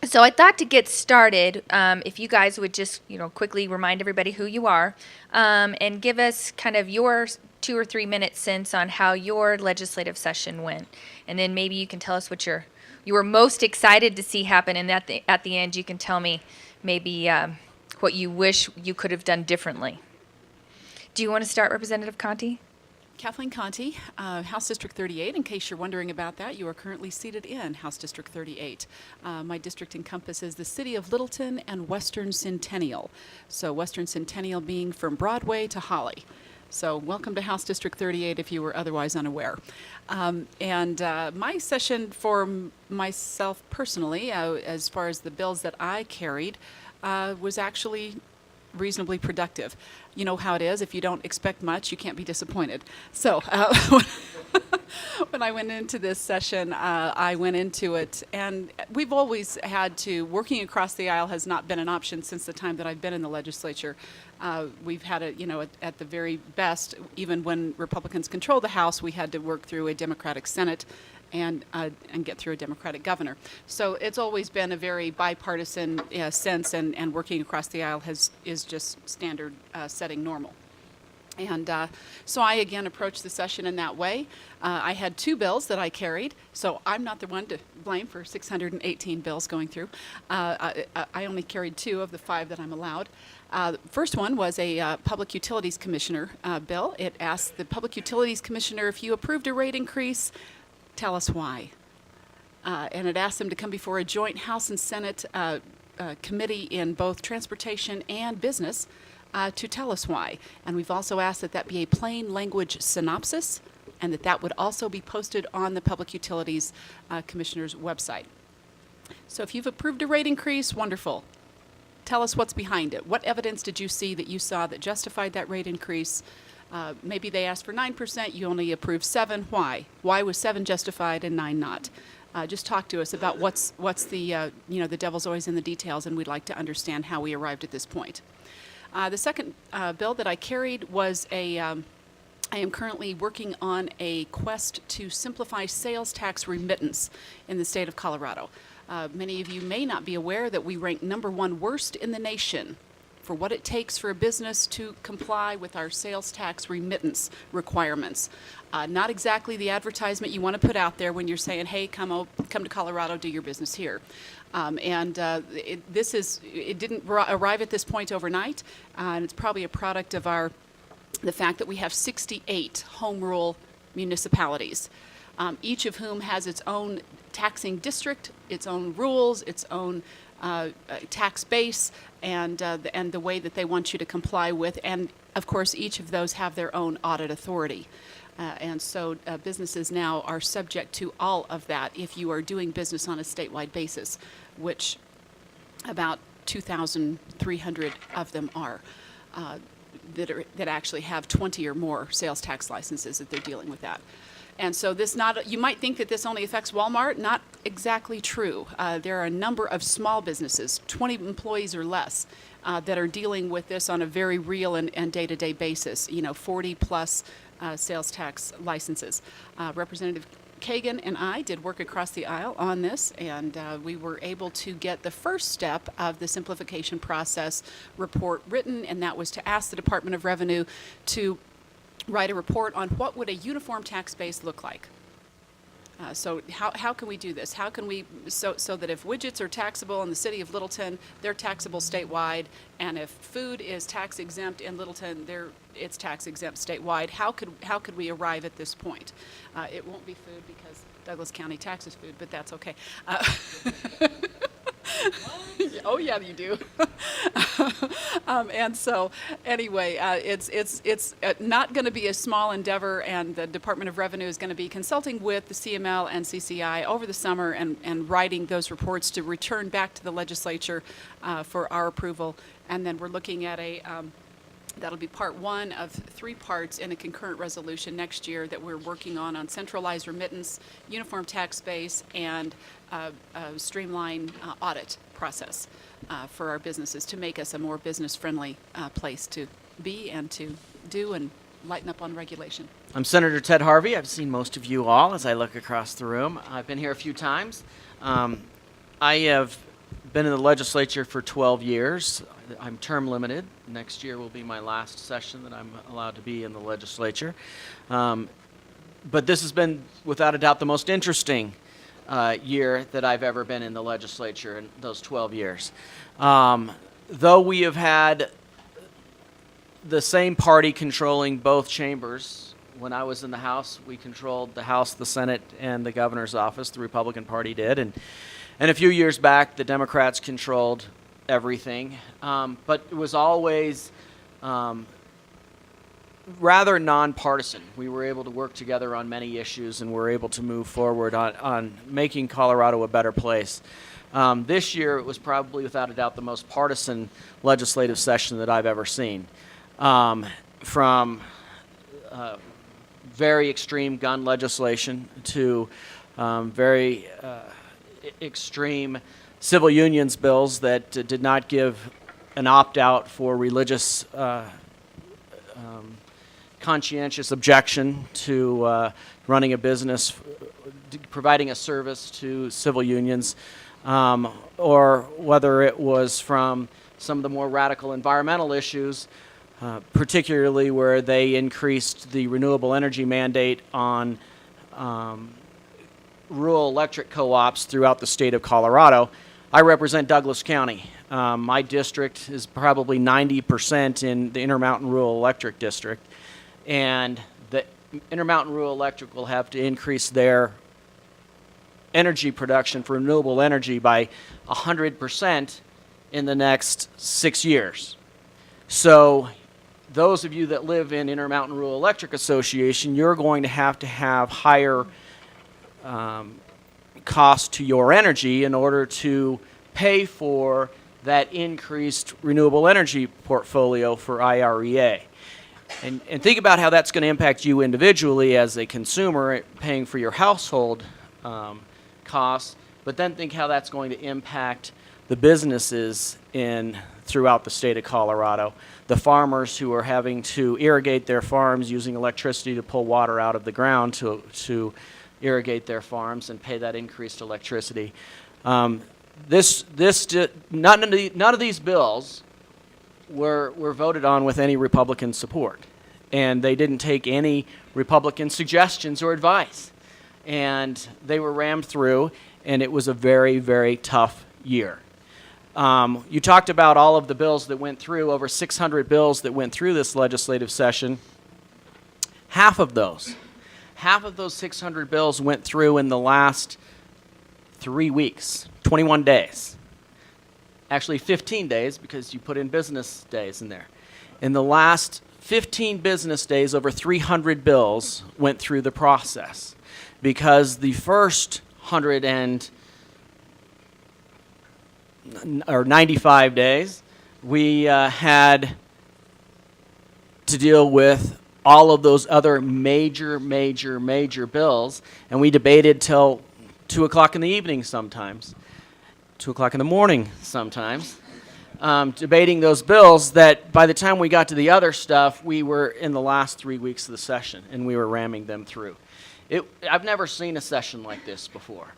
So I thought to get started, if you guys would just, quickly remind everybody who you are, and give us kind of your 2 or 3 minute sense on how your legislative session went, and then maybe you can tell us what you were most excited to see happen, and at the end you can tell me maybe what you wish you could have done differently. Do you want to start, Representative Conti? Kathleen Conti, House District 38. In case you're wondering about that, you are currently seated in House District 38. My district encompasses the city of Littleton and Western Centennial. So Western Centennial being from Broadway to Holly. So welcome to House District 38 if you were otherwise unaware. My session for myself personally, as far as the bills that I carried, was actually reasonably productive. You know how it is. If you don't expect much, you can't be disappointed. So when I went into this session, I went into it, and we've always had to, working across the aisle has not been an option since the time that I've been in the legislature. We've had it, at the very best, even when Republicans controlled the House, we had to work through a Democratic Senate and get through a Democratic governor. So it's always been a very bipartisan sense, and working across the aisle is just standard setting normal. And so I again approached the session in that way. I had 2 bills that I carried, so I'm not the one to blame for 618 bills going through. I only carried 2 of the 5 that I'm allowed. First one was a Public Utilities Commissioner bill. It asked the Public Utilities Commissioner, if you approved a rate increase, tell us why. And it asked them to come before a joint House and Senate committee in both transportation and business to tell us why. And we've also asked that that be a plain language synopsis, and that would also be posted on the Public Utilities Commissioner's website. So if you've approved a rate increase, wonderful. Tell us what's behind it. What evidence did you see that you saw that justified that rate increase? Maybe they asked for 9%, you only approved 7. Why? Why was 7 justified and 9 not? Just talk to us about what's the, the devil's always in the details, and we'd like to understand how we arrived at this point. The second bill that I carried was I am currently working on a quest to simplify sales tax remittance in the state of Colorado. Many of you may not be aware that we rank #1 worst in the nation for what it takes for a business to comply with our sales tax remittance requirements. Not exactly the advertisement you want to put out there when you're saying, hey, come to Colorado, do your business here. It didn't arrive at this point overnight, and it's probably a product of the fact that we have 68 home rule municipalities, each of whom has its own taxing district, its own rules, its own tax base, and the way that they want you to comply with. And of course, each of those have their own audit authority. And so businesses now are subject to all of that if you are doing business on a statewide basis, which about 2,300 of them are, that actually have 20 or more sales tax licenses that they're dealing with that. And so you might think that this only affects Walmart. Not exactly true. There are a number of small businesses, 20 employees or less, that are dealing with this on a very real and day-to-day basis, 40 plus sales tax licenses. Representative Kagan and I did work across the aisle on this, and we were able to get the first step of the simplification process report written, and that was to ask the Department of Revenue to write a report on what would a uniform tax base look like. So how can we do this? How can we, so that if widgets are taxable in the city of Littleton, they're taxable statewide, and if food is tax exempt in Littleton, it's tax exempt statewide. How could we arrive at this point? It won't be food because Douglas County taxes food, but that's okay. Oh yeah, you do. And so, anyway, it's not going to be a small endeavor, and the Department of Revenue is going to be consulting with the CML and CCI over the summer and writing those reports to return back to the legislature for our approval. And then we're looking at that'll be part 1 of 3 parts in a concurrent resolution next year that we're working on centralized remittance, uniform tax base, and streamlined audit process for our businesses to make us a more business-friendly place to be and to do and lighten up on regulation. I'm Senator Ted Harvey. I've seen most of you all as I look across the room. I've been here a few times. I have been in the legislature for 12 years. I'm term limited. Next year will be my last session that I'm allowed to be in the legislature. But this has been, without a doubt, the most interesting year that I've ever been in the legislature in those 12 years. Though we have had the same party controlling both chambers, when I was in the House, we controlled the House, the Senate, and the governor's office. The Republican Party did. And a few years back, the Democrats controlled everything. But it was always rather nonpartisan. We were able to work together on many issues and were able to move forward on making Colorado a better place. This year, it was probably, without a doubt, the most partisan legislative session that I've ever seen. From very extreme gun legislation to very extreme civil unions bills that did not give an opt-out for religious conscientious objection to running a business, providing a service to civil unions, or whether it was from some of the more radical environmental issues, particularly where they increased the renewable energy mandate on rural electric co-ops throughout the state of Colorado. I represent Douglas County. My district is probably 90% in the Intermountain Rural Electric District, and the Intermountain Rural Electric will have to increase their energy production for renewable energy by 100% in the next 6 years. So those of you that live in Intermountain Rural Electric Association, you're going to have higher cost to your energy in order to pay for that increased renewable energy portfolio for IREA. And think about how that's going to impact you individually as a consumer paying for your household costs, but then think how that's going to impact the businesses throughout the state of Colorado, the farmers who are having to irrigate their farms using electricity to pull water out of the ground to irrigate their farms and pay that increased electricity. None of these bills were voted on with any Republican support, and they didn't take any Republican suggestions or advice, and they were rammed through, and it was a very, very tough year. You talked about all of the bills that went through, over 600 bills that went through this legislative session. Half of those 600 bills went through in the last 3 weeks, 21 days. Actually 15 days because you put in business days in there. In the last 15 business days, over 300 bills went through the process because the first 95 days, we had to deal with all of those other major bills, and we debated till 2 o'clock in the evening sometimes, 2 o'clock in the morning sometimes, debating those bills that by the time we got to the other stuff, we were in the last 3 weeks of the session, and we were ramming them through. I've never seen a session like this before.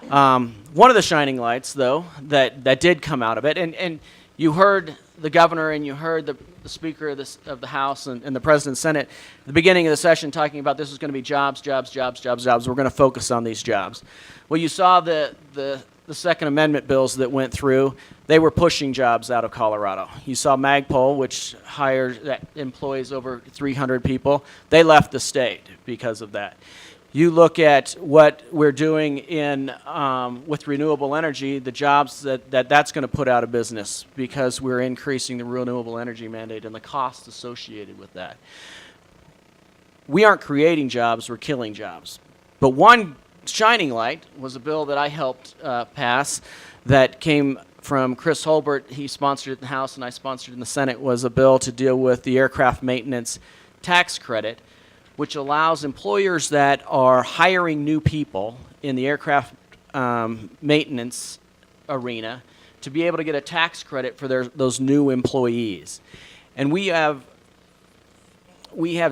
One of the shining lights, though, that did come out of it, and you heard the governor and you heard the Speaker of the House and the President of the Senate at the beginning of the session talking about this is going to be jobs. We're going to focus on these jobs. Well, you saw the Second Amendment bills that went through. They were pushing jobs out of Colorado. You saw Magpul, which that employs over 300 people. They left the state because of that. You look at what we're doing with renewable energy, the jobs that's going to put out of business because we're increasing the renewable energy mandate and the costs associated with that. We aren't creating jobs, we're killing jobs. But one shining light was a bill that I helped pass that came from Chris Holbert. He sponsored it in the House and I sponsored it in the Senate, was a bill to deal with the aircraft maintenance tax credit, which allows employers that are hiring new people in the aircraft maintenance arena to be able to get a tax credit for those new employees. And we have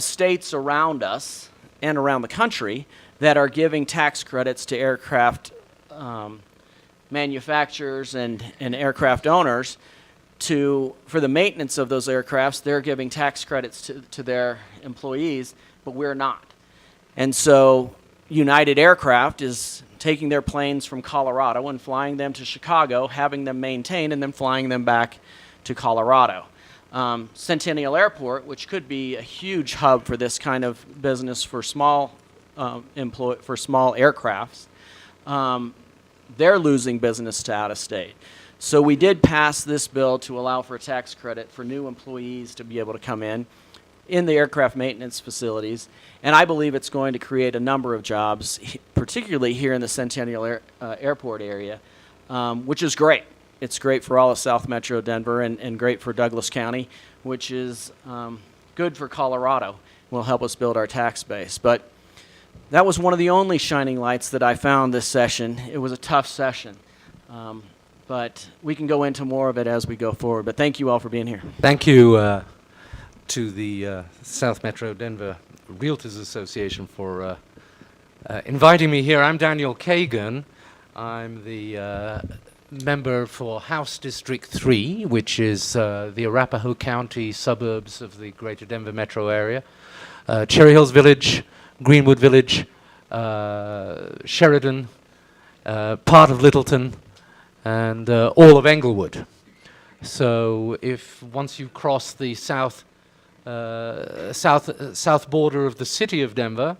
states around us and around the country that are giving tax credits to aircraft manufacturers and aircraft owners for the maintenance of those aircrafts. They're giving tax credits to their employees, but we're not. And so United Aircraft is taking their planes from Colorado and flying them to Chicago, having them maintained, and then flying them back to Colorado. Centennial Airport, which could be a huge hub for this kind of business for small aircrafts, they're losing business to out of state. So we did pass this bill to allow for a tax credit for new employees to be able to come in the aircraft maintenance facilities, and I believe it's going to create a number of jobs, particularly here in the Centennial Airport area, which is great. It's great for all of South Metro Denver and great for Douglas County, which is good for Colorado. Will help us build our tax base. But that was one of the only shining lights that I found this session. It was a tough session. But we can go into more of it as we go forward. But thank you all for being here. Thank you to the South Metro Denver Realtors Association for inviting me here. I'm Daniel Kagan. I'm the member for House District 3, which is the Arapahoe County suburbs of the greater Denver metro area. Cherry Hills Village, Greenwood Village, Sheridan, part of Littleton, and all of Englewood. So if once you cross the south border of the city of Denver,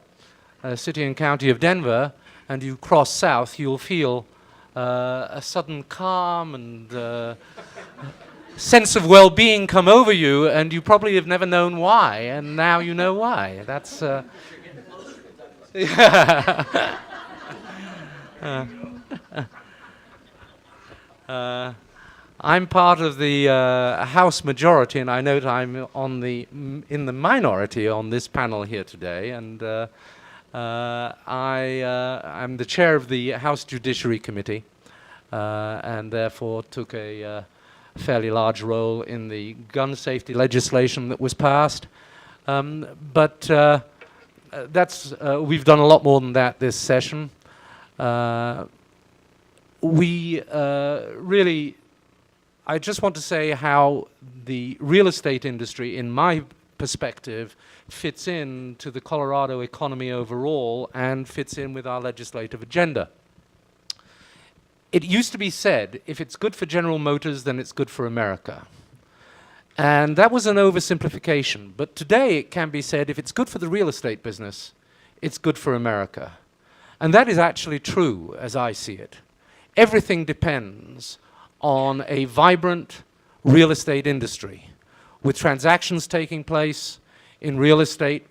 city and county of Denver, and you cross south, you'll feel a sudden calm and sense of well-being come over you, and you probably have never known why, and now you know why. That's I'm part of the House majority, and I note I'm in the minority on this panel here today, and I'm the chair of the House Judiciary Committee, and therefore took a fairly large role in the gun safety legislation that was passed. But we've done a lot more than that this session. I just want to say how the real estate industry, in my perspective, fits in to the Colorado economy overall and fits in with our legislative agenda. It used to be said, if it's good for General Motors, then it's good for America. And that was an oversimplification. But today it can be said, if it's good for the real estate business, it's good for America. And that is actually true, as I see it. Everything depends on a vibrant real estate industry with transactions taking place in real estate.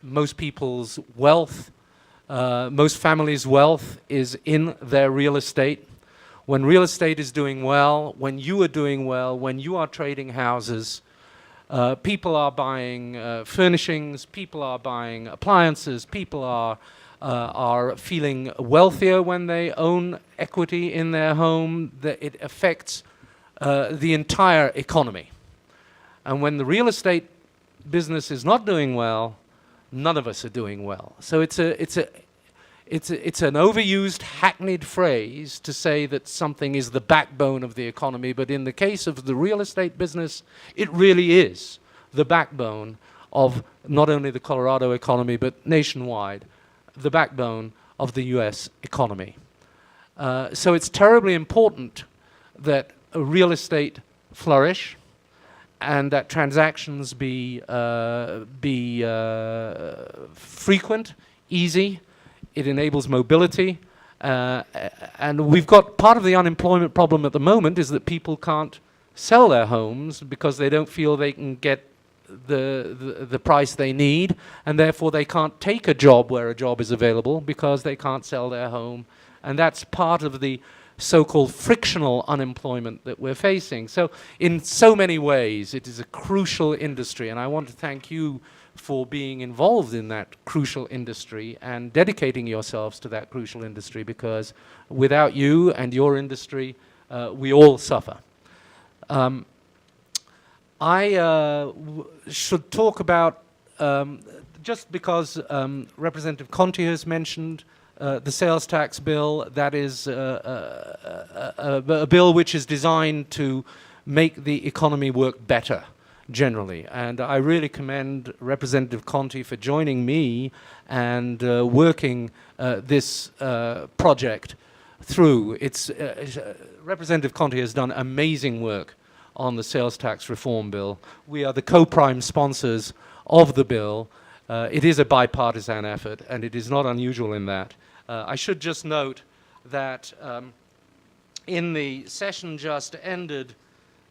Most people's wealth, most families' wealth is in their real estate. When real estate is doing well, when you are doing well, when you are trading houses, people are buying furnishings, people are buying appliances, people are feeling wealthier when they own equity in their home. That it affects the entire economy. And when the real estate business is not doing well, none of us are doing well. So it's an overused, hackneyed phrase to say that something is the backbone of the economy. But in the case of the real estate business, it really is the backbone of not only the Colorado economy, but nationwide, the backbone of the U.S. economy. So it's terribly important that real estate flourish and that transactions be frequent, easy. It enables mobility. And we've got part of the unemployment problem at the moment is that people can't sell their homes because they don't feel they can get the price they need, and therefore they can't take a job where a job is available because they can't sell their home. And that's part of the so-called frictional unemployment that we're facing. So in so many ways, it is a crucial industry, and I want to thank you for being involved in that crucial industry and dedicating yourselves to that crucial industry, because without you and your industry, we all suffer. I should talk about, just because Representative Conti has mentioned the sales tax bill. That is a bill which is designed to make the economy work better generally. And I really commend Representative Conti for joining me and working this project through. Representative Conti has done amazing work on the sales tax reform bill. We are the co-prime sponsors of the bill. It is a bipartisan effort, and it is not unusual in that. I should just note that in the session just ended,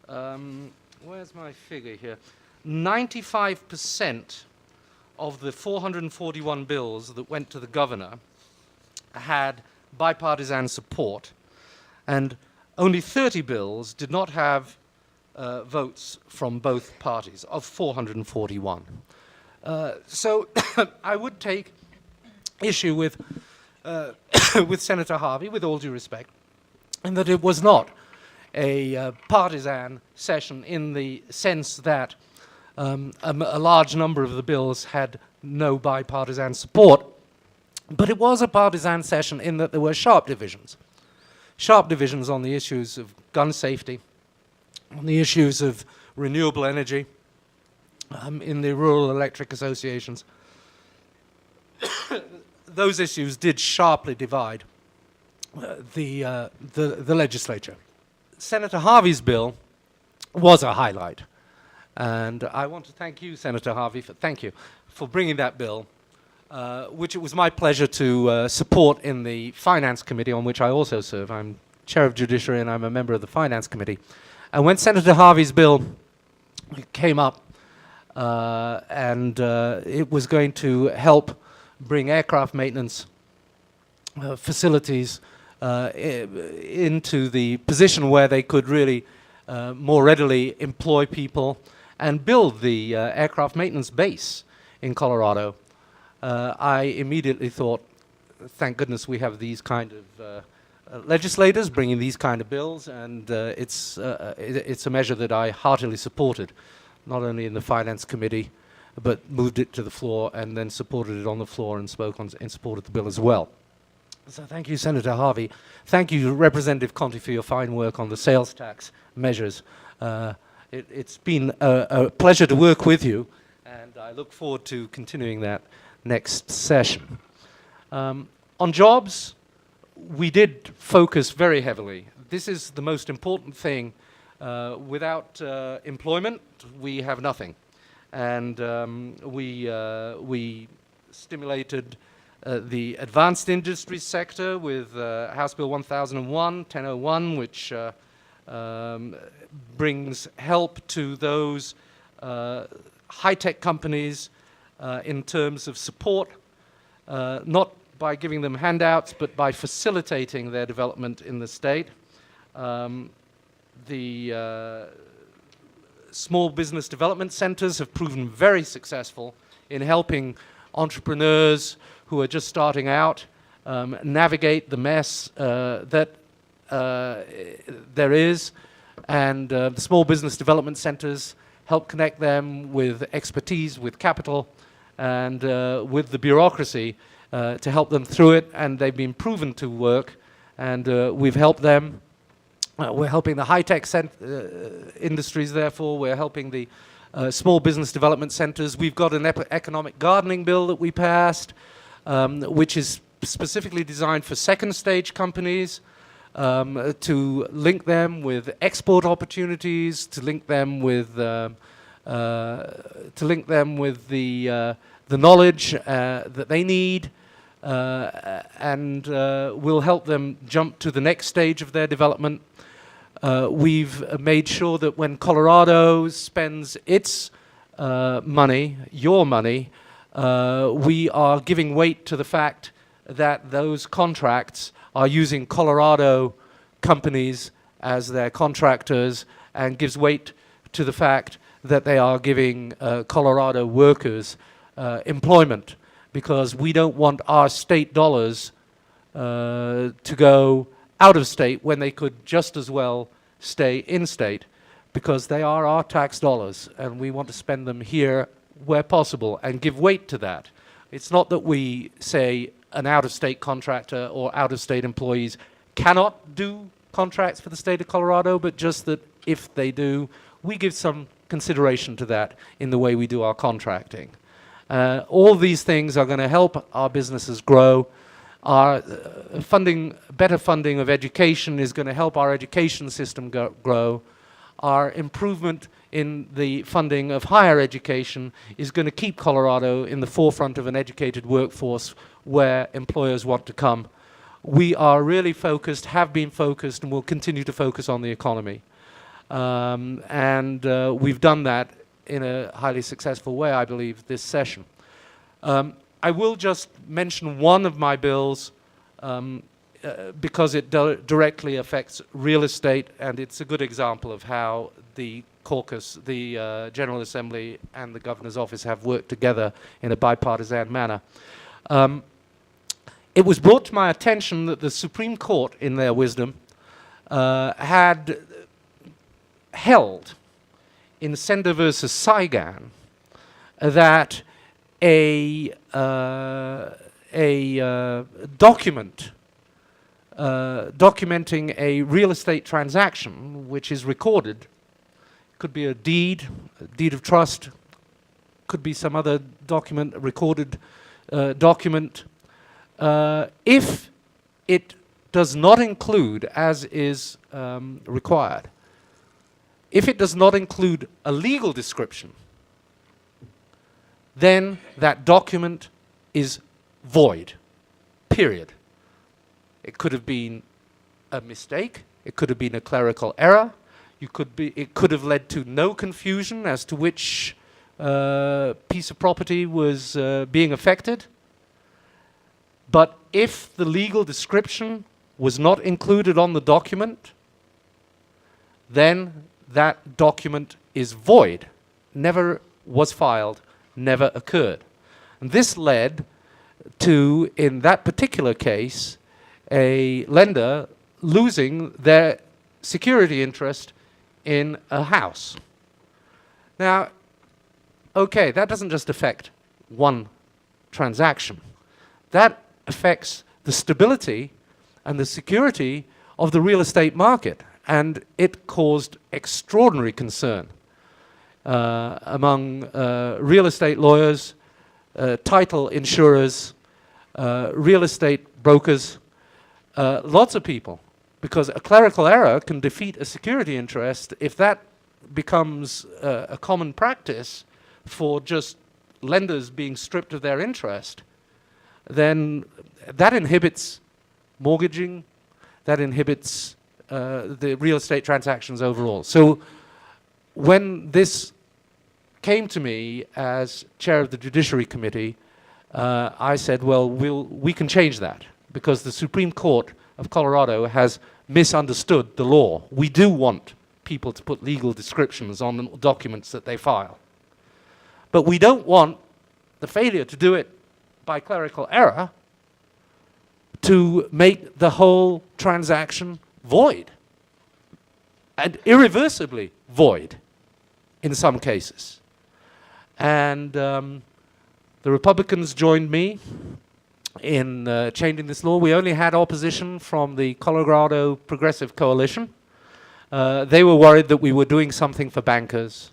where's my figure here? 95% of the 441 bills that went to the governor had bipartisan support, and only 30 bills did not have votes from both parties, of 441. So I would take issue with with Senator Harvey, with all due respect, in that it was not a partisan session in the sense that a large number of the bills had no bipartisan support, but it was a partisan session in that there were sharp divisions on the issues of gun safety, on the issues of renewable energy, in the rural electric associations. Those issues did sharply divide the legislature. Senator Harvey's bill was a highlight, and I want to thank you, Senator Harvey, for bringing that bill, which it was my pleasure to support in the Finance Committee, on which I also serve. I'm Chair of Judiciary and I'm a member of the Finance Committee. And when Senator Harvey's bill came up, and it was going to help bring aircraft maintenance facilities into the position where they could really more readily employ people and build the aircraft maintenance base in Colorado, I immediately thought, thank goodness we have these kind of legislators bringing these kind of bills, and it's a measure that I heartily supported, not only in the Finance Committee, but moved it to the floor and then supported it on the floor and spoke in support of the bill as well. So thank you, Senator Harvey. Thank you, Representative Conti, for your fine work on the sales tax measures. It's been a pleasure to work with you, and I look forward to continuing that next session. On jobs, we did focus very heavily. This is the most important thing. Without employment, we have nothing. And we stimulated the advanced industries sector with House Bill 1001, which brings help to those high-tech companies in terms of support, not by giving them handouts, but by facilitating their development in the state. The small business development centers have proven very successful in helping entrepreneurs who are just starting out navigate the mess that there is, and the small business development centers help connect them with expertise, with capital, and with the bureaucracy to help them through it, and they've been proven to work, and we've helped them. We're helping the high-tech industries, therefore. We're helping the small business development centers. We've got an economic gardening bill that we passed, which is specifically designed for second-stage companies, to link them with export opportunities, to link them with the knowledge that they need, and we'll help them jump to the next stage of their development. We've made sure that when Colorado spends its money, your money, we are giving weight to the fact that those contracts are using Colorado companies as their contractors, and gives weight to the fact that they are giving Colorado workers employment, because we don't want our state dollars to go out of state when they could just as well stay in state, because they are our tax dollars, and we want to spend them here where possible and give weight to that. It's not that we say an out-of-state contractor or out-of-state employees cannot do contracts for the state of Colorado, but just that if they do, we give some consideration to that in the way we do our contracting. All these things are going to help our businesses grow. Our better funding of education is going to help our education system grow. Our improvement in the funding of higher education is going to keep Colorado in the forefront of an educated workforce where employers want to come. We are really focused, have been focused, and will continue to focus on the economy. We've done that in a highly successful way, I believe, this session. I will just mention one of my bills because it directly affects real estate, and it's a good example of how the caucus, the General Assembly, and the Governor's Office have worked together in a bipartisan manner. It was brought to my attention that the Supreme Court, in their wisdom, had held in Sender versus Saigon that a document documenting a real estate transaction which is recorded, could be a deed of trust, could be some other document, a recorded document, if it does not include, as is required, if it does not include a legal description, then that document is void, period. It could have been a mistake, it could have been a clerical error, it could have led to no confusion as to which piece of property was being affected. But if the legal description was not included on the document, then that document is void, never was filed, never occurred. And this led to, in that particular case, a lender losing their security interest in a house. Now, okay, that doesn't just affect one transaction. That affects the stability and the security of the real estate market, and it caused extraordinary concern among real estate lawyers, title insurers, real estate brokers, lots of people, because a clerical error can defeat a security interest. If that becomes a common practice for just lenders being stripped of their interest, then that inhibits mortgaging, that inhibits the real estate transactions overall. So when this came to me as chair of the Judiciary Committee, I said, well, we can change that, because the Supreme Court of Colorado has misunderstood the law. We do want people to put legal descriptions on the documents that they file. But we don't want the failure to do it by clerical error to make the whole transaction void, and irreversibly void in some cases. And the Republicans joined me in changing this law. We only had opposition from the Colorado Progressive Coalition. They were worried that we were doing something for bankers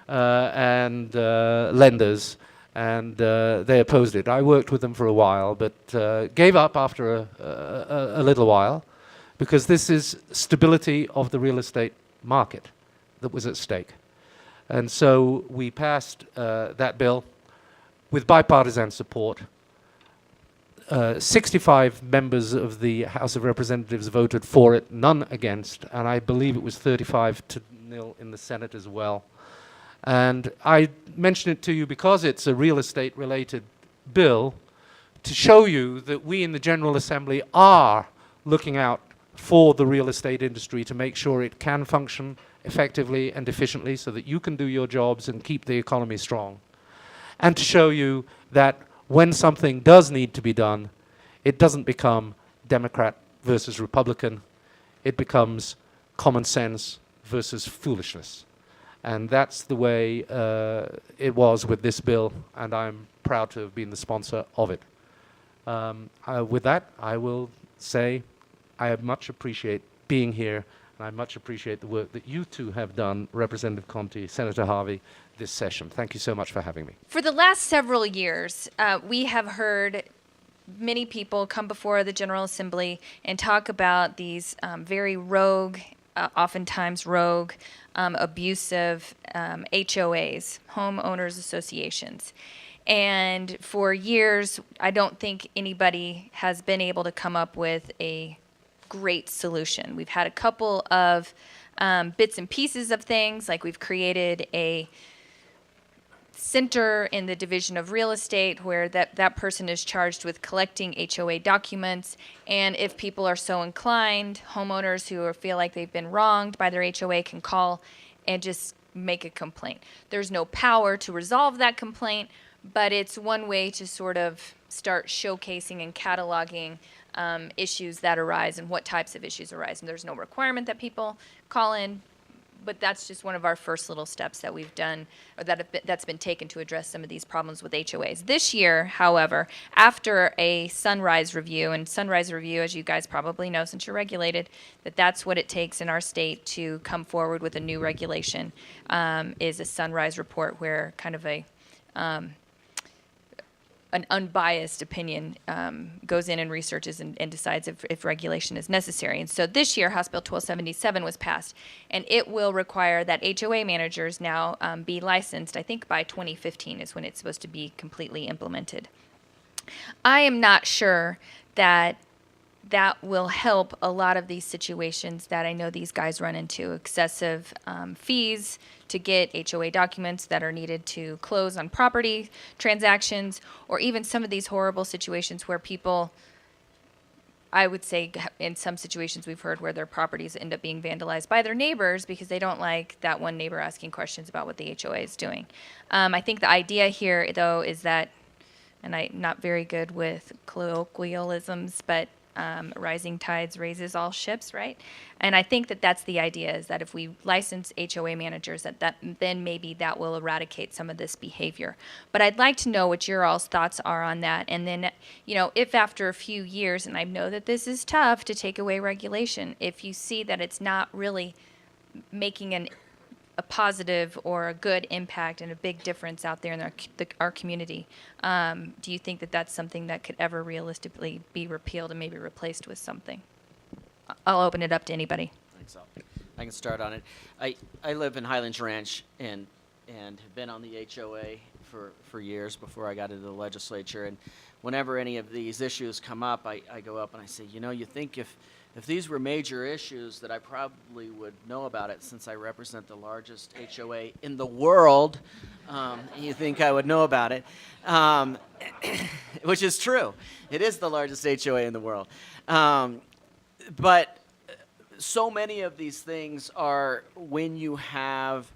and lenders, and they opposed it. I worked with them for a while, but gave up after a little while, because this is stability of the real estate market that was at stake. And so we passed that bill with bipartisan support. 65 members of the House of Representatives voted for it, none against, and I believe it was 35-0 in the Senate as well. And I mention it to you because it's a real estate related bill, to show you that we in the General Assembly are looking out for the real estate industry to make sure it can function effectively and efficiently so that you can do your jobs and keep the economy strong. And to show you that when something does need to be done, it doesn't become Democrat versus Republican. It becomes common sense versus foolishness. And that's the way it was with this bill, and I'm proud to have been the sponsor of it. With that, I will say I much appreciate being here, and I much appreciate the work that you two have done, Representative Conti, Senator Harvey, this session. Thank you so much for having me. For the last several years, we have heard many people come before the General Assembly and talk about these very rogue, oftentimes rogue, abusive HOAs, homeowners associations. And for years, I don't think anybody has been able to come up with a great solution. We've had a couple of bits and pieces of things, like we've created a center in the Division of Real Estate where that person is charged with collecting HOA documents, and if people are so inclined, homeowners who feel like they've been wronged by their HOA can call and just make a complaint. There's no power to resolve that complaint, but it's one way to sort of start showcasing and cataloging issues that arise and what types of issues arise. And there's no requirement that people call in, but that's just one of our first little steps that we've done, or that's been taken to address some of these problems with HOAs. This year, however, after a sunrise review, and sunrise review, as you guys probably know since you're regulated, that's what it takes in our state to come forward with a new regulation, is a sunrise report where kind of an unbiased opinion goes in and researches and decides if regulation is necessary. And so this year, House Bill 1277 was passed, and it will require that HOA managers now be licensed. I think by 2015 is when it's supposed to be completely implemented. I am not sure that will help a lot of these situations that I know these guys run into. Excessive fees to get HOA documents that are needed to close on property transactions, or even some of these horrible situations where people, I would say in some situations we've heard where their properties end up being vandalized by their neighbors because they don't like that one neighbor asking questions about what the HOA is doing. I think the idea here, though, is that, and I'm not very good with colloquialisms, but rising tides raises all ships, right? And I think that's the idea, is that if we license HOA managers, then maybe that will eradicate some of this behavior. But I'd like to know what your all's thoughts are on that. And then, if after a few years, and I know that this is tough to take away regulation, if you see that it's not really making a positive or a good impact and a big difference out there in our community, do you think that that's something that could ever realistically be repealed and maybe replaced with something? I'll open it up to anybody. I think so. I can start on it. I live in Highlands Ranch and have been on the HOA for years before I got into the legislature. And whenever any of these issues come up, I go up and I say, you think if these were major issues that I probably would know about it, since I represent the largest HOA in the world, you think I would know about it, which is true. It is the largest HOA in the world. But so many of these things are when you have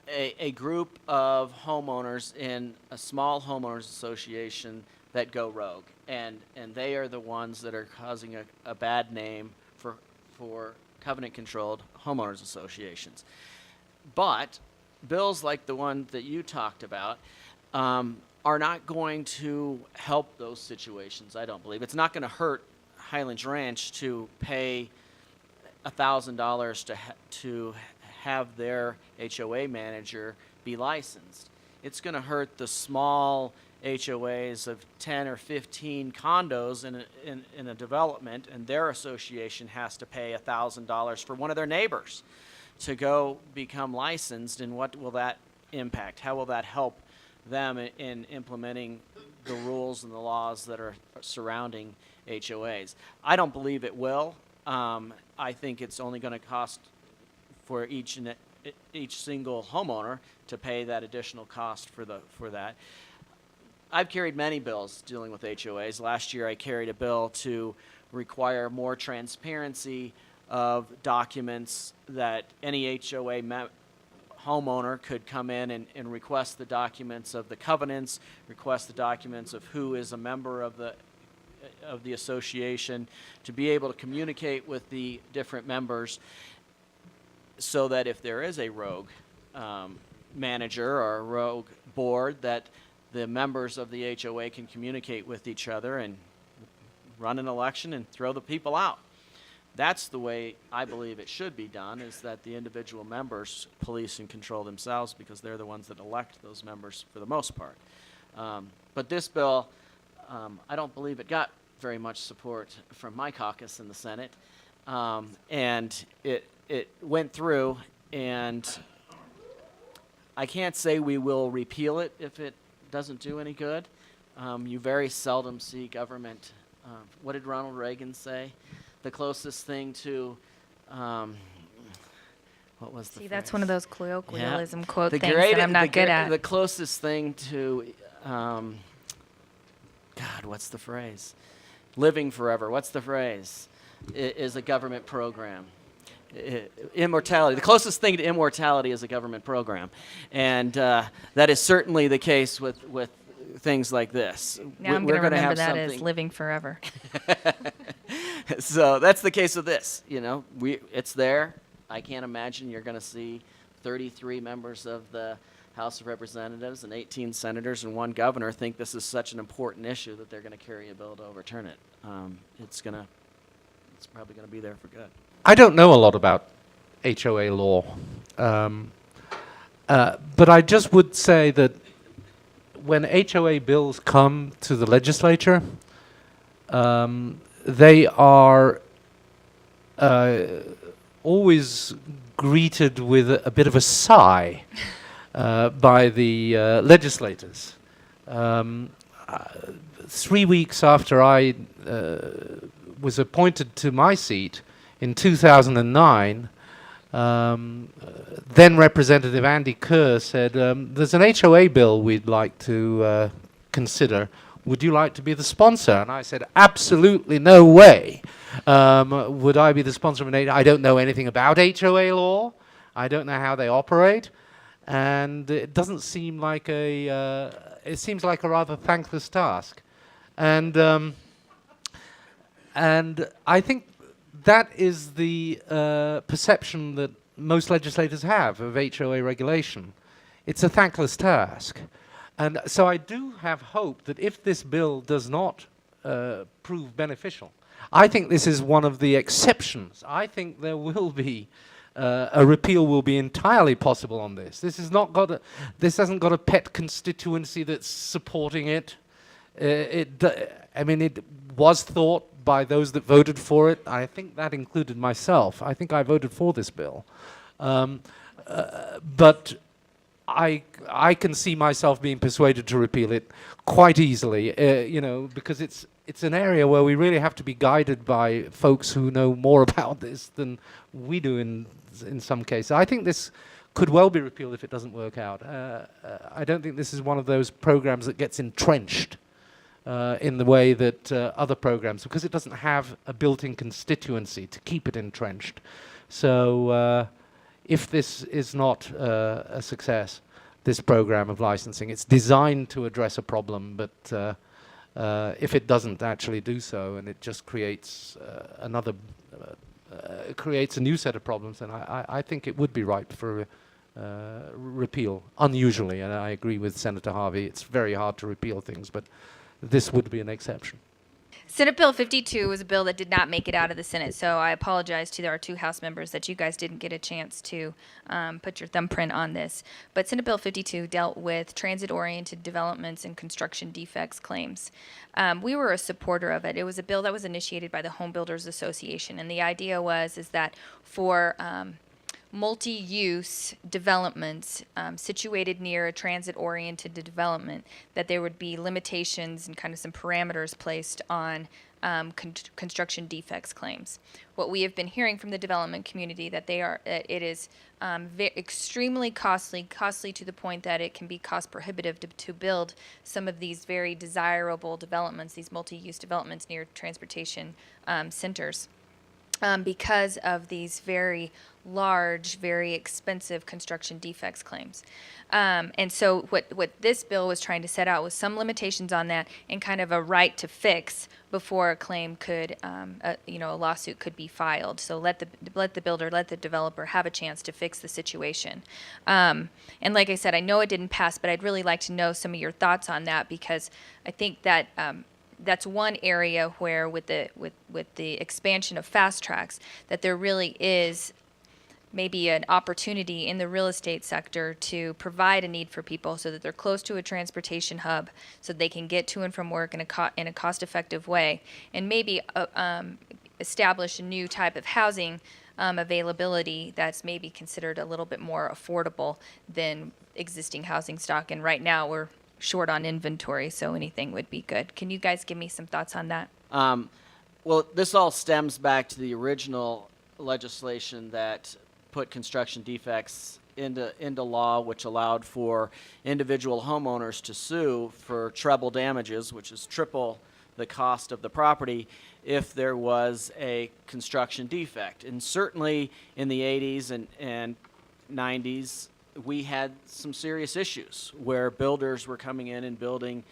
a group of homeowners in a small homeowners association that go rogue, and they are the ones that are causing a bad name for covenant-controlled homeowners associations. But bills like the one that you talked about are not going to help those situations, I don't believe. It's not going to hurt Highlands Ranch to pay $1,000 to have their HOA manager be licensed. It's going to hurt the small HOAs of 10 or 15 condos in a development, and their association has to pay $1,000 for one of their neighbors to go become licensed. And what will that impact? How will that help them in implementing the rules and the laws that are surrounding HOAs? I don't believe it will. I think it's only going to cost for each single homeowner to pay that additional cost for that. I've carried many bills dealing with HOAs. Last year I carried a bill to require more transparency of documents, that any HOA homeowner could come in and request the documents of the covenants, request the documents of who is a member of the association, to be able to communicate with the different members, so that if there is a rogue manager or a rogue board, that the members of the HOA can communicate with each other and run an election and throw the people out. That's the way I believe it should be done, is that the individual members police and control themselves, because they're the ones that elect those members for the most part. But this bill, I don't believe it got very much support from my caucus in the Senate. And it went through, and I can't say we will repeal it if it doesn't do any good. You very seldom see government, what did Ronald Reagan say? The closest thing to, what was the See, that's phrase? one of those colloquialism quote The things great- that I'm not good at. The closest thing to, God, what's the phrase? Living forever. What's the phrase? Is a government program. Immortality. The closest thing to immortality is a government program, and that is certainly the case with things like this. Now I'm going to remember that as living forever. So that's the case with this. You know, it's there. I can't imagine you're going to see 33 members of the House of Representatives and 18 senators and 1 governor think this is such an important issue that they're going to carry a bill to overturn it. It's probably going to be there for good. I don't know a lot about HOA law, but I just would say that when HOA bills come to the legislature, they are always greeted with a bit of a sigh by the legislators. 3 weeks after I was appointed to my seat in 2009, then Representative Andy Kerr said, there's an HOA bill we'd like to consider. Would you like to be the sponsor? And I said, absolutely no way. Would I be the sponsor of an HOA? I don't know anything about HOA law. I don't know how they operate. And it doesn't seem like it seems like a rather thankless task. And I think that is the perception that most legislators have of HOA regulation. It's a thankless task. And so I do have hope that if this bill does not prove beneficial, I think this is one of the exceptions. I think there will be a repeal will be entirely possible on this. This hasn't got a pet constituency that's supporting it. I mean, it was thought by those that voted for it. I think that included myself. I think I voted for this bill. But I can see myself being persuaded to repeal it quite easily, you know, because it's an area where we really have to be guided by folks who know more about this than we do in some cases. I think this could well be repealed if it doesn't work out. I don't think this is one of those programs that gets entrenched in the way that other programs, because it doesn't have a built-in constituency to keep it entrenched. So if this is not a success, this program of licensing, it's designed to address a problem, but if it doesn't actually do so, and it just creates creates a new set of problems, then I think it would be ripe for repeal, unusually. And I agree with Senator Harvey, it's very hard to repeal things, but this would be an exception. Senate Bill 52 was a bill that did not make it out of the Senate, so I apologize to our 2 House members that you guys didn't get a chance to put your thumbprint on this. But Senate Bill 52 dealt with transit-oriented developments and construction defects claims. We were a supporter of it. It was a bill that was initiated by the Home Builders Association, and the idea is that for multi-use developments situated near a transit-oriented development, that there would be limitations and kind of some parameters placed on construction defects claims. What we have been hearing from the development community that it is extremely costly to the point that it can be cost prohibitive to build some of these very desirable developments, these multi-use developments near transportation centers. because of these very large, very expensive construction defects claims. And so what this bill was trying to set out was some limitations on that and kind of a right to fix before a claim could, a lawsuit could be filed. So let the builder, let the developer have a chance to fix the situation. And like I said, I know it didn't pass, but I'd really like to know some of your thoughts on that, because I think that that's one area where with the expansion of fast tracks, that there really is maybe an opportunity in the real estate sector to provide a need for people so that they're close to a transportation hub so they can get to and from work in a cost-effective way, and maybe establish a new type of housing availability that's maybe considered a little bit more affordable than existing housing stock. And right now we're short on inventory, so anything would be good. Can you guys give me some thoughts on that? Well, this all stems back to the original legislation that put construction defects into law, which allowed for individual homeowners to sue for treble damages, which is triple the cost of the property, if there was a construction defect. And certainly in the 80s and 90s, we had some serious issues where builders were coming in and building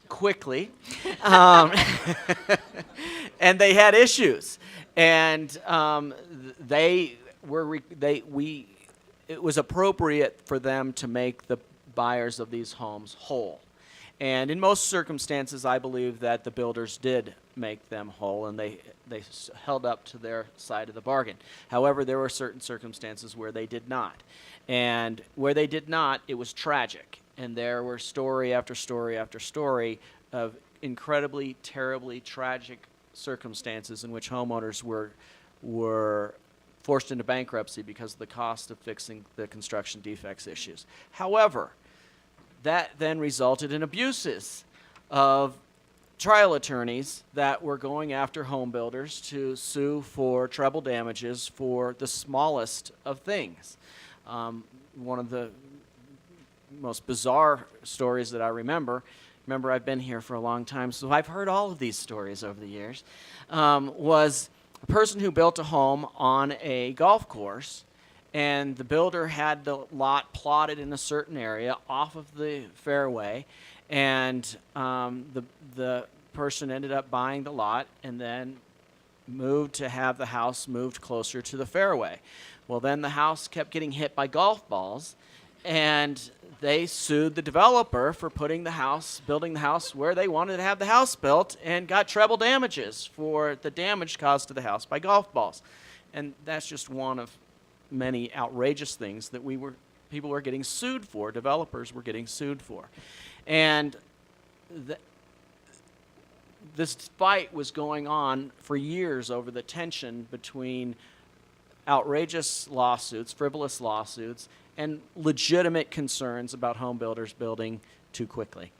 quickly, and they had issues, and it was appropriate for them to make the buyers of these homes whole. And in most circumstances, I believe that the builders did make them whole, and they held up to their side of the bargain. However, there were certain circumstances where they did not. And where they did not, it was tragic. And there were story after story after story of incredibly, terribly tragic circumstances in which homeowners were forced into bankruptcy because of the cost of fixing the construction defects issues. However, that then resulted in abuses of trial attorneys that were going after home builders to sue for treble damages for the smallest of things. One of the most bizarre stories that I remember, I've been here for a long time, so I've heard all of these stories over the years, was a person who built a home on a golf course, and the builder had the lot plotted in a certain area off of the fairway, and the person ended up buying the lot and then moved to have the house moved closer to the fairway. Well, then the house kept getting hit by golf balls, and they sued the developer for building the house where they wanted to have the house built, and got treble damages for the damage caused to the house by golf balls. And that's just one of many outrageous things that people were getting sued for, developers were getting sued for. And this fight was going on for years over the tension between outrageous lawsuits, frivolous lawsuits, and legitimate concerns about home builders building too quickly.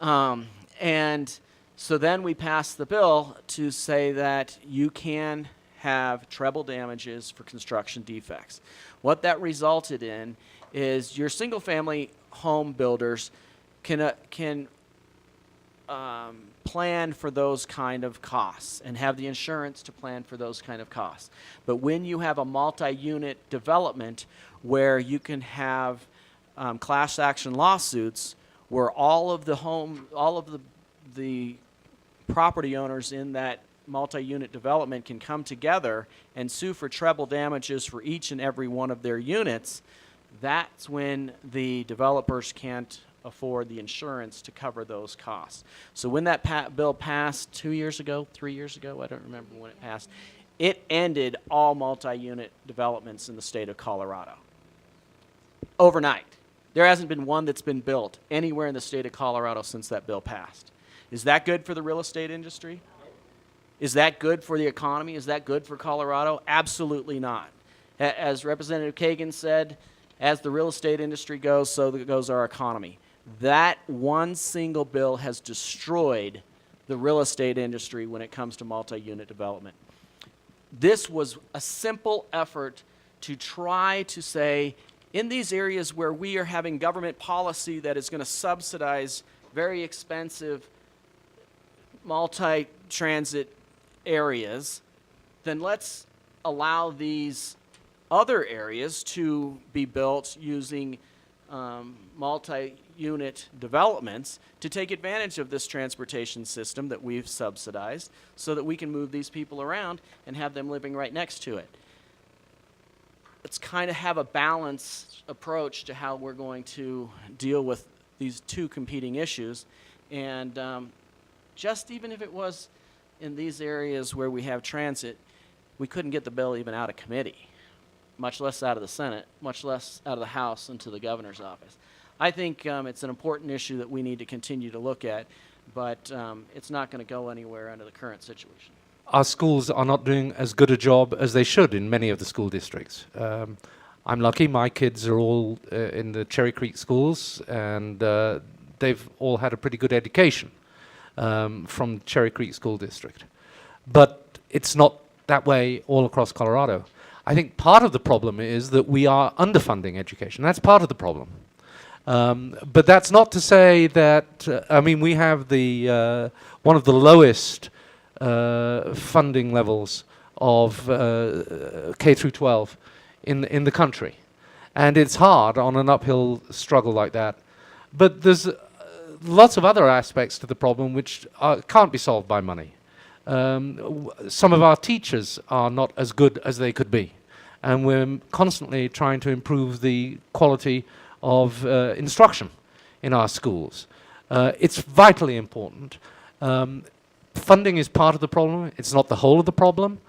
And so then we passed the bill to say that you can have treble damages for construction defects. What that resulted in is your single-family home builders can plan for those kind of costs and have the insurance to plan for those kind of costs. But when you have a multi-unit development where you can have class action lawsuits where all of the property owners in that multi-unit development can come together and sue for treble damages for each and every one of their units, that's when the developers can't afford the insurance to cover those costs. So when that bill passed 2 years ago, 3 years ago, I don't remember when it passed, it ended all multi-unit developments in the state of Colorado. Overnight. There hasn't been one that's been built anywhere in the state of Colorado since that bill passed. Is that good for the real estate industry? Is that good for the economy? Is that good for Colorado? Absolutely not. As Representative Kagan said, as the real estate industry goes, so goes our economy. That one single bill has destroyed the real estate industry when it comes to multi-unit development. This was a simple effort to try to say, in these areas where we are having government policy that is going to subsidize very expensive multi-transit areas, then let's allow these other areas to be built using multi-unit developments to take advantage of this transportation system that we've subsidized so that we can move these people around and have them living right next to it. Let's kind of have a balanced approach to how we're going to deal with these two competing issues. And just even if it was in these areas where we have transit, we couldn't get the bill even out of committee, much less out of the Senate, much less out of the House and to the governor's office. I think it's an important issue that we need to continue to look at, but it's not going to go anywhere under the current situation. Our schools are not doing as good a job as they should in many of the school districts. I'm lucky, my kids are all in the Cherry Creek schools, and they've all had a pretty good education from Cherry Creek School District. But it's not that way all across Colorado. I think part of the problem is that we are underfunding education. That's part of the problem. But that's not to say that, I mean, we have the one of the lowest funding levels of K through 12 in the country. And it's hard on an uphill struggle like that. But there's lots of other aspects to the problem which can't be solved by money. Some of our teachers are not as good as they could be. And we're constantly trying to improve the quality of instruction in our schools. It's vitally important. Funding is part of the problem. It's not the whole of the problem.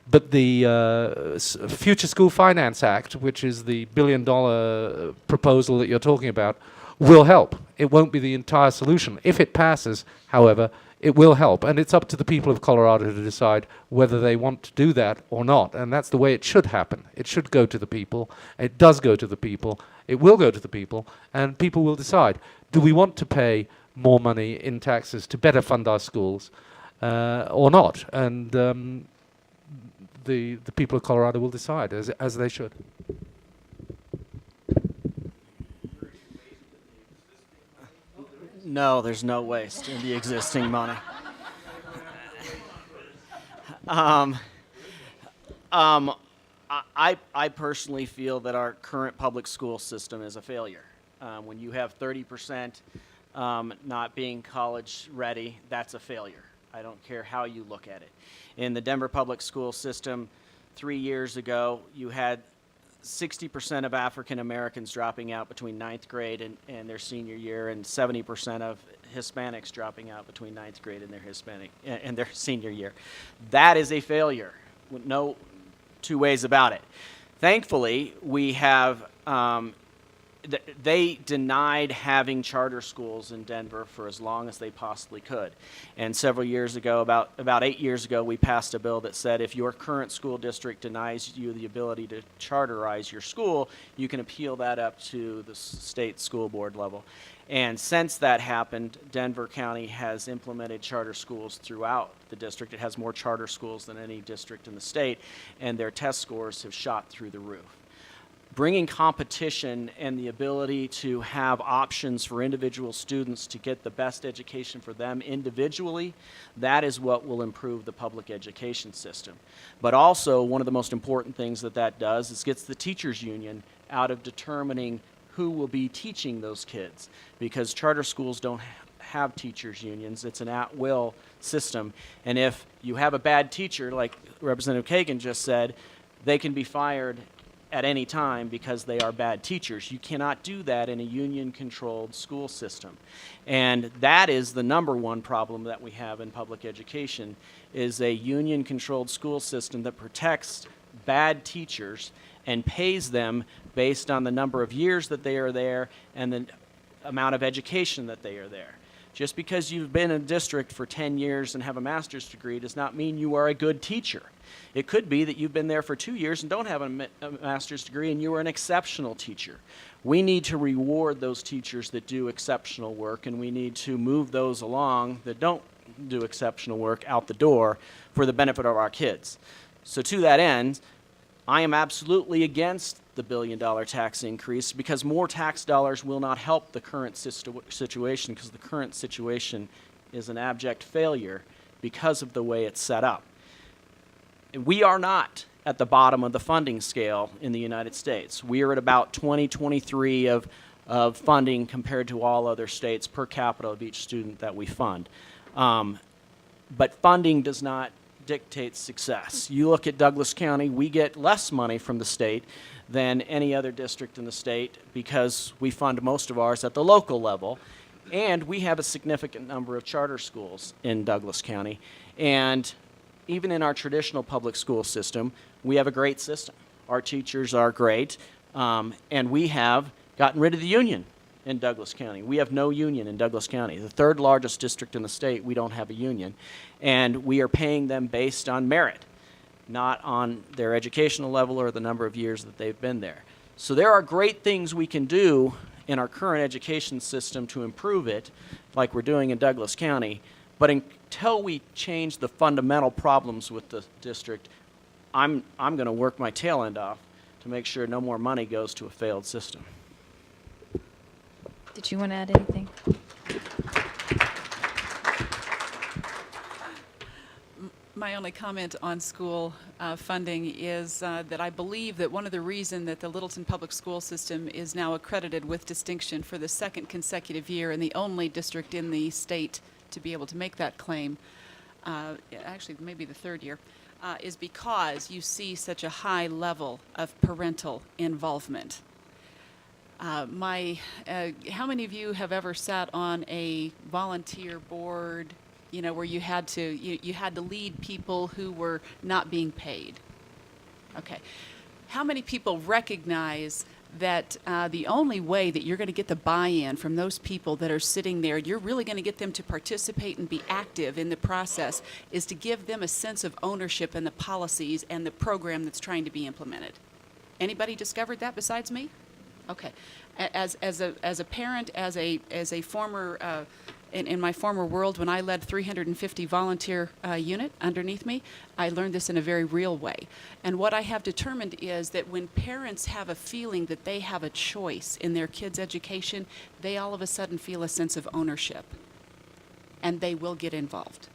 But the Future School Finance Act, which is the billion-dollar proposal that you're talking about, will help. It won't be the entire solution. If it passes, however, it will help. And it's up to the people of Colorado to decide whether they want to do that or not. And that's the way it should happen. It should go to the people. It does go to the people. It will go to the people. And people will decide, do we want to pay more money in taxes to better fund our schools or not? And the people of Colorado will decide, as they should. No, there's no waste in the existing money. I personally feel that our current public school system is a failure. When you have 30% not being college ready, that's a failure. I don't care how you look at it. In the Denver public school system, 3 years ago, you had 60% of African Americans dropping out between 9th grade and their senior year, and 70% of Hispanics dropping out between 9th grade and their senior year. That is a failure. No two ways about it. Thankfully, we have they denied having charter schools in Denver for as long as they possibly could. And several years ago, about 8 years ago, we passed a bill that said if your current school district denies you the ability to charterize your school, you can appeal that up to the state school board level. And since that happened, Denver County has implemented charter schools throughout the district. It has more charter schools than any district in the state, and their test scores have shot through the roof. Bringing competition and the ability to have options for individual students to get the best education for them individually, that is what will improve the public education system. But also, one of the most important things that does is gets the teachers union out of determining who will be teaching those kids, because charter schools don't have teachers unions. It's an at-will system, and if you have a bad teacher, like Representative Kagan just said, they can be fired at any time because they are bad teachers. You cannot do that in a union-controlled school system. And that is the number one problem that we have in public education, is a union-controlled school system that protects bad teachers and pays them based on the number of years that they are there and the amount of education that they are there. Just because you've been in a district for 10 years and have a master's degree does not mean you are a good teacher. It could be that you've been there for 2 years and don't have a master's degree and you are an exceptional teacher. We need to reward those teachers that do exceptional work, and we need to move those along that don't do exceptional work out the door for the benefit of our kids. So to that end, I am absolutely against the billion-dollar tax increase, because more tax dollars will not help the current situation, because the current situation is an abject failure because of the way it's set up. We are not at the bottom of the funding scale in the United States. We are at about 23 of funding compared to all other states per capita of each student that we fund. But funding does not dictate success. You look at Douglas County, we get less money from the state than any other district in the state because we fund most of ours at the local level. And we have a significant number of charter schools in Douglas County. And even in our traditional public school system, we have a great system. Our teachers are great, and we have gotten rid of the union in Douglas County. We have no union in Douglas County. The third largest district in the state, we don't have a union. And we are paying them based on merit, not on their educational level or the number of years that they've been there. So there are great things we can do in our current education system to improve it, like we're doing in Douglas County. But until we change the fundamental problems with the district, I'm going to work my tail end off to make sure no more money goes to a failed system. Did you want to add anything? My only comment on school funding is that I believe that one of the reasons that the Littleton Public School System is now accredited with distinction for the second consecutive year and the only district in the state to be able to make that claim, actually maybe the third year, is because you see such a high level of parental involvement. How many of you have ever sat on a volunteer board, you know, where you had to lead people who were not being paid? Okay. How many people recognize that the only way that you're going to get the buy-in from those people that are sitting there, you're really going to get them to participate and be active in the process, is to give them a sense of ownership in the policies and the program that's trying to be implemented? Anybody discovered that besides me? Okay. As a parent, as a former in my former world, when I led 350 volunteer unit underneath me, I learned this in a very real way. And what I have determined is that when parents have a feeling that they have a choice in their kids' education, they all of a sudden feel a sense of ownership, and they will get involved.